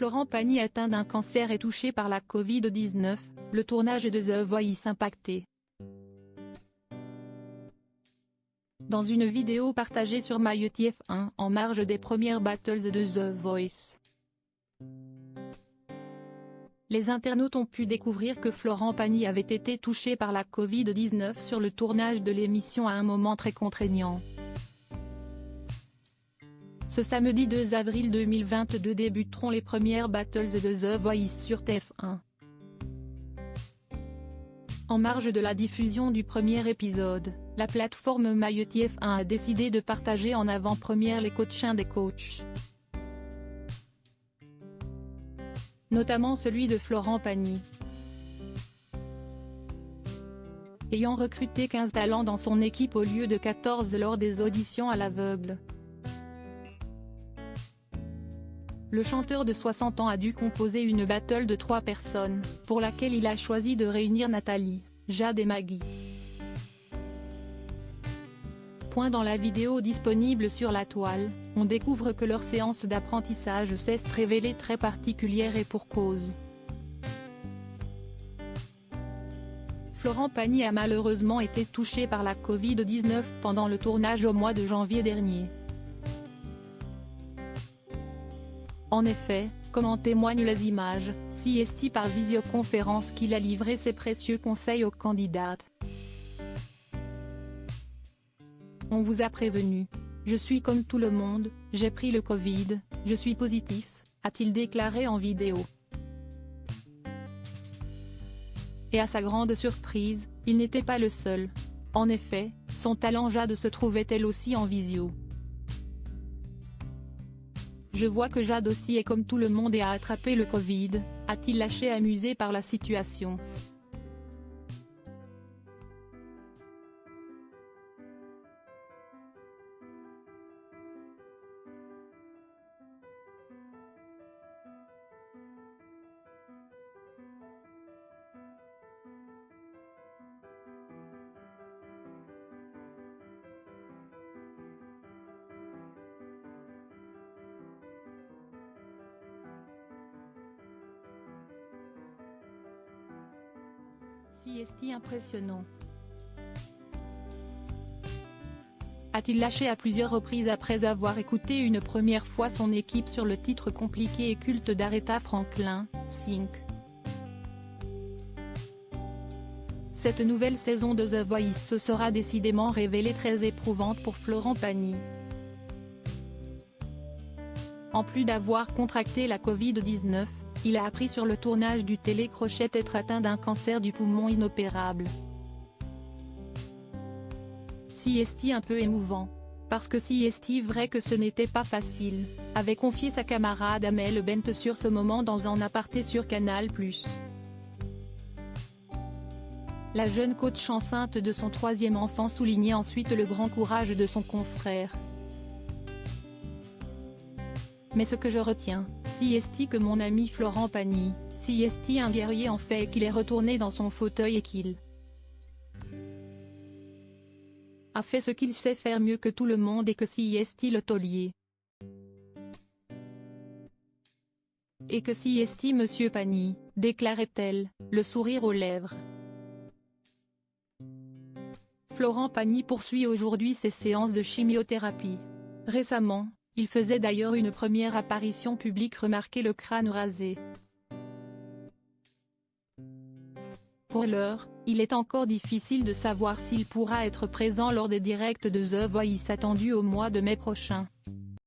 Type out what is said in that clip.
Florent Pagny atteint d'un cancer et touché par la Covid-19, le tournage de The Voice impacté. Dans une vidéo partagée sur MyTF1 en marge des premières battles de The Voice, les internautes ont pu découvrir que Florent Pagny avait été touché par la Covid-19 sur le tournage de l'émission à un moment très contraignant. Ce samedi 2 avril 2022 débuteront les premières battles de The Voice sur TF1. En marge de la diffusion du premier épisode, la plateforme MyTF1 a décidé de partager en avant-première les coachings des coachs, notamment celui de Florent Pagny. Ayant recruté 15 talents dans son équipe au lieu de 14 lors des auditions à l'aveugle, le chanteur de 60 ans a dû composer une battle de 3 personnes, pour laquelle il a choisi de réunir Nathalie, Jade et Maggie. Dans la vidéo disponible sur la toile, on découvre que leur séance d'apprentissage s'est révélée très particulière et pour cause. Florent Pagny a malheureusement été touché par la Covid-19 pendant le tournage au mois de janvier dernier. En effet, comme en témoignent les images, c'est par visioconférence qu'il a livré ses précieux conseils aux candidates. On vous a prévenu. Je suis comme tout le monde, j'ai pris le Covid, je suis positif, a-t-il déclaré en vidéo. Et à sa grande surprise, il n'était pas le seul. En effet, son talent Jade se trouvait elle aussi en visio. Je vois que Jade aussi est comme tout le monde et a attrapé le Covid, a-t-il lâché amusé par la situation. C'est impressionnant. A-t-il lâché à plusieurs reprises après avoir écouté une première fois son équipe sur le titre compliqué et culte d'Aretha Franklin, Think. Cette nouvelle saison de The Voice se sera décidément révélée très éprouvante pour Florent Pagny. En plus d'avoir contracté la Covid-19, il a appris sur le tournage du télécrochet être atteint d'un cancer du poumon inopérable. C'est un peu émouvant. Parce que c'est vrai que ce n'était pas facile, avait confié sa camarade Amel Bent sur ce moment dans un aparté sur Canal+. La jeune coach enceinte de son 3e enfant soulignait ensuite le grand courage de son confrère. Mais ce que je retiens, c'est que mon ami Florent Pagny, c'est un guerrier en fait et qu'il est retourné dans son fauteuil et qu'il a fait ce qu'il sait faire mieux que tout le monde et que c'est le taulier. Et que c'est Monsieur Pagny, déclarait-elle, le sourire aux lèvres. Florent Pagny poursuit aujourd'hui ses séances de chimiothérapie. Récemment, il faisait d'ailleurs une première apparition publique remarqué le crâne rasé. Pour l'heure, il est encore difficile de savoir s'il pourra être présent lors des directs de The Voice attendus au mois de mai prochain.